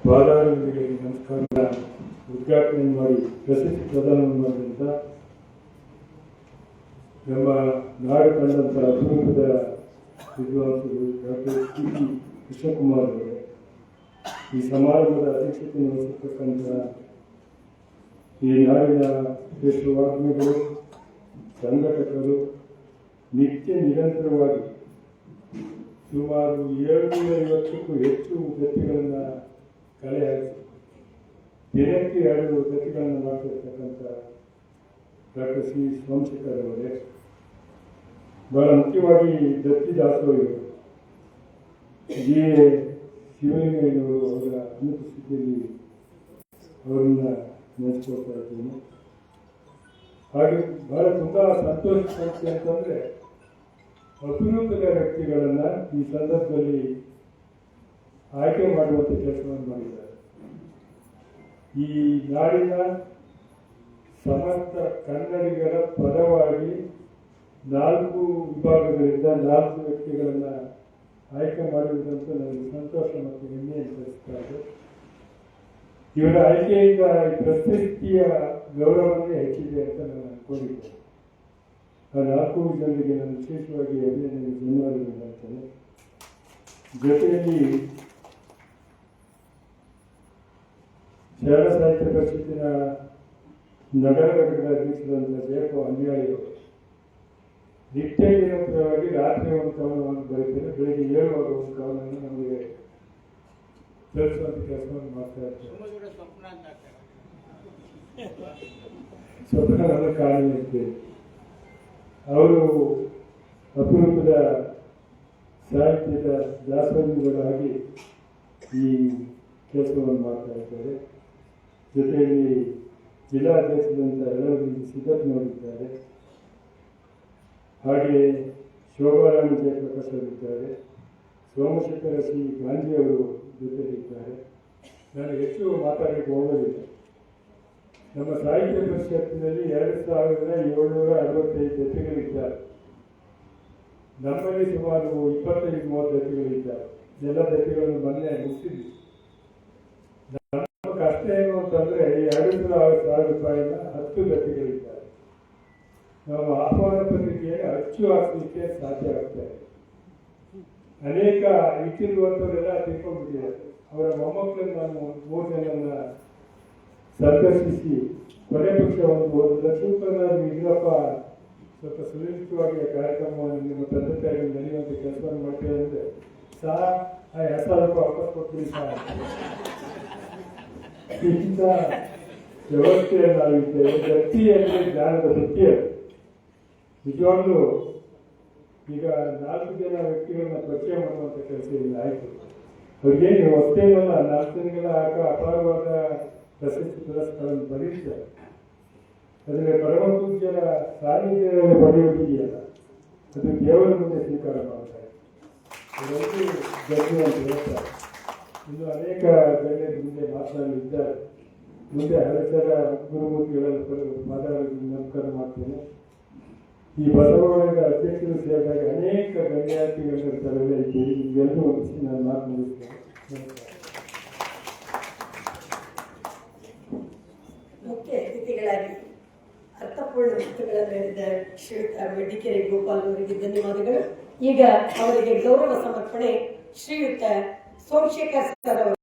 ಪಾದಾರಗಳಿಗೆ ನಮಸ್ಕಾರ ಉದ್ಘಾಟನೆ ಮಾಡಿ ಪ್ರಶಸ್ತಿ ಪ್ರದಾನ ಮಾಡಿದಂಥ ನಮ್ಮ ನಾಡು ಕಂಡಂಥ ಅಪರೂಪದ ವಿದ್ವಾಂಸರು ಡಾಕ್ಟರ್ ಟಿ.ಪಿ. ಕೃಷ್ಣಕುಮಾರ್ ಅವರೇ, ಈ ಸಮಾರಂಭದ ಅಧ್ಯಕ್ಷತೆಯನ್ನು ವಹಿಸಿರ್ತಕ್ಕಂಥ ಈ ನಾಡಿನ ಶ್ರೇಷ್ಠವಾಗ್ಮಿಗಳು, ಸಂಘಟಕರು, ನಿತ್ಯ ನಿರಂತರವಾಗಿ ಸುಮಾರು 750ಕ್ಕೂ ಹೆಚ್ಚು ಗತಿಗಳನ್ನು ಕಲೆ ಹಾಕಿ ದಿನಕ್ಕೆ 2 ಗತಿಗಳನ್ನು ಮಾಡ್ತಿರ್ತಕ್ಕಂಥ ಡಾಕ್ಟರ್ ಸಿ ಸೋಮಶೇಖರ್ ಅವರೇ, ಬಹಳ ಮುಖ್ಯವಾಗಿ ದತ್ತಿ ದಾಸೋಹಿಗಳು ಜಿ ಎ ಶಿವಲಿಂಗಯ್ಯನವರು ಅವರ ಅನುಪಸ್ಥಿತಿಯಲ್ಲಿ ಅವರನ್ನ ನೆನೆಸ್ಕೊಳ್ತಾ ಇದ್ದೀನಿ. ಹಾಗೆ ಬಹಳ ತುಂಬ ಸಂತೋಷ ಸಂಖ್ಯೆ ಅಂತಂದರೆ ಅಪರೂಪದ ವ್ಯಕ್ತಿಗಳನ್ನು ಈ ಸಂದರ್ಭದಲ್ಲಿ ಆಯ್ಕೆ ಮಾಡುವಂಥ ಕೆಲಸವನ್ನು ಮಾಡಿದ್ದಾರೆ. ಈ ನಾಡಿನ ಸಮಸ್ತ ಕನ್ನಡಿಗರ ಪರವಾಗಿ 4 ವಿಭಾಗಗಳಿಂದ 4 ವ್ಯಕ್ತಿಗಳನ್ನು ಆಯ್ಕೆ ಮಾಡಿರುವುದಂತ ನನಗೆ ಸಂತೋಷ ಮತ್ತು ಹೆಮ್ಮೆ ಅನಿಸ್ತಾ ಇದೆ. ಇವರ ಆಯ್ಕೆಯಿಂದ ಈ ಪ್ರಶಸ್ತಿಯ ಗೌರವವನ್ನೇ ಹೆಚ್ಚಿದೆ ಅಂತ ನಾನು ಅನ್ಕೊಂಡಿದ್ದೆ. ಆ 4 ಜನರಿಗೆ ನಾನು ವಿಶೇಷವಾಗಿ ಅಭಿನಂದನೆ ಧನ್ಯವಾದಗಳು ಮಾಡ್ತೇನೆ. ಜೊತೆಯಲ್ಲಿ ಶರಣ ಸಾಹಿತ್ಯ ಪರಿಷತ್ತಿನ ನಗರ ಘಟಕದ ಅಧ್ಯಕ್ಷರಾದಂಥ ಜಯಪ್ಪ ಅಂಬಿಯಾಳಿಯವರು ನಿತ್ಯ ನಿರಂತರವಾಗಿ ರಾತ್ರಿ ಒಂದು ಕವನವನ್ನು ಬರೀತಾರೆ, ಬೆಳಿಗ್ಗೆ 7 ಒಂದು ಕವನವನ್ನು ನಮಗೆ ತಲುಪಿಸುವಂಥ ಕೆಲಸವನ್ನು ಮಾಡ್ತಾ ಇರ್ತಾರೆ. ಸ್ವಪ್ನವನ್ನು ಕಾಣಿ ಇರ್ತೇವೆ. ಅವರು ಅಪರೂಪದ ಸಾಹಿತ್ಯದ ದಾಸೋಹಿಗಳಾಗಿ ಈ ಕೆಲಸವನ್ನು ಮಾಡ್ತಾ ಇದ್ದಾರೆ. ಜೊತೆಯಲ್ಲಿ ಜಿಲ್ಲಾ ಅಧ್ಯಕ್ಷರಂತ ಎಲ್ಲರೂ ಸಿದ್ಧತೆ ಹಾಗೆ ಶೋಭಾರಾಣಿ ಜಯಪ್ರಕಾಶ್ ಅವರಿದ್ದಾರೆ, ಸೋಮಶೇಖರ ಸಿ ಗಾಂಧಿ ಅವರು ಜೊತೆಯಲ್ಲಿದ್ದಾರೆ. ನಾನು ಹೆಚ್ಚು ಮಾತಾಡಲಿಕ್ಕೆ ಹೋಗೋದಿಲ್ಲ. ನಮ್ಮ ಸಾಹಿತ್ಯ ಪರಿಷತ್ತಿನಲ್ಲಿ 2765 ಜೊತೆಗಳಿದ್ದಾರೆ. ನಮ್ಮಲ್ಲಿ ಸುಮಾರು 25-30 ಜೊತೆಗಳಿದ್ದಾರೆ. ಎಲ್ಲ ಜೊತೆಗಳನ್ನು ಮೊನ್ನೆ ಮುಗಿಸಿದ್ವಿ. ನಮ್ಮ ಕಷ್ಟ ಏನು ಅಂತಂದ್ರೆ 2,000 ರೂಪಾಯಿನ 10 ಜೊತೆಗಳಿದ್ದಾರೆ. ನಾವು ಆಹ್ವಾನ ಪತ್ರಿಕೆಯನ್ನು ಅಚ್ಚು ಹಾಕಲಿಕ್ಕೆ ಸಾಧ್ಯ ಆಗ್ತಾ ಇದೆ. ಅನೇಕ ಇಟ್ಟಿರುವಂಥವರೆಲ್ಲ ತಿಳ್ಕೊಂಡ್ಬಿಟ್ಟಿದ್ದಾರೆ. ಅವರ ಮೊಮ್ಮಕ್ಕಳನ್ನು ನಾನು 3 ಜನನ್ನ ಸಂದರ್ಶಿಸಿ ಕೊನೆ ಪಕ್ಷ ಒಂದು ಲಕ್ಷಕ್ಕನಾದ್ರು ಈಗಪ್ಪ ಸ್ವಲ್ಪ ಸುರಕ್ಷಿತವಾಗಿ ಕಾರ್ಯಕ್ರಮವನ್ನು ನಿಮ್ಮ ತಂದೆ ತಾಯಿಗಳು ನಡೆಯುವಂಥ ಕೆಲಸವನ್ನು ಮಾಡ್ತೇವೆ ಅಂದರೆ ಸಹ ಆ 2,000 ರೂಪಾಯಿ ವಾಪಸ್ ಕೊಡ್ತೀನಿ ಸಹ ಇಂಥ ವ್ಯವಸ್ಥೆಯನ್ನಾಗಿದ್ದೇವೆ. ವ್ಯಕ್ತಿಯಲ್ಲಿ ಜ್ಞಾನದ ವೃತ್ತಿಯರು ನಿಜವಾಗ್ಲೂ ಈಗ 4 ಜನ ವ್ಯಕ್ತಿಗಳನ್ನ ಪರಿಚಯ ಮಾಡುವಂಥ ಕೆಲಸ ಇಲ್ಲ ಆಯಿತು. ಅವ್ರಿಗೇನು ಹೊತ್ತೇನಲ್ಲ 4 ಜನಗಳ ಅಪಾರವಾದ ಪ್ರಶಸ್ತಿ ಪುರಸ್ಕಾರವನ್ನು ಪಡೆಯುತ್ತಾರೆ. ಆದರೆ ಪರಮ ಪೂಜ್ಯರ ಸಾನ್ನಿಧ್ಯವನ್ನು ಪಡೆಯುವುದಿದೆಯಲ್ಲ, ಅದು ದೇವರ ಮುಂದೆ ಸ್ವೀಕಾರ ಮಾಡ್ತಾರೆ. ಅದೊಂದು ಗಣ್ಯ ಅಂತ ಹೇಳ್ತಾರೆ. ಇನ್ನು ಅನೇಕ ಗಣ್ಯರು ಮುಂದೆ ಮಾತನಾಡಲಿದ್ದಾರೆ. ಮುಂದೆ ಹಲಸರ ಗುರುಮೂರ್ತಿಗಳಲ್ಲಿ ಮಾತಾಡೋದಕ್ಕೆ ನಮಸ್ಕಾರ ಮಾಡ್ತೇನೆ. ಈ ಬಸವಣ್ಣನ ಅಧ್ಯಕ್ಷರು ಸೇರಿದಾಗ ಅನೇಕ ಗಣ್ಯಾತಿಗಳಿರ್ತಾರಲ್ಲ ಇದ್ದೀರಿ. ಇವೆಲ್ಲರೂ ಒಂದಿಸಿ ನಾನು ಮಾತನಾಡುತ್ತೇನೆ. ಮುಖ್ಯ ಅತಿಥಿಗಳಾಗಿ ಅರ್ಥಪೂರ್ಣ ಮಾತುಗಳನ್ನು ಹೇಳಿದ ಶ್ರೀಯುತ ಮೆಡ್ಡಿಕೆರೆ ಗೋಪಾಲ್ ಅವರಿಗೆ ಧನ್ಯವಾದಗಳು. ಈಗ ಅವರಿಗೆ ಗೌರವ ಸಮರ್ಪಣೆ ಶ್ರೀಯುತ ಸೋಮಶೇಖರ್ ಸರ್ ಅವರು.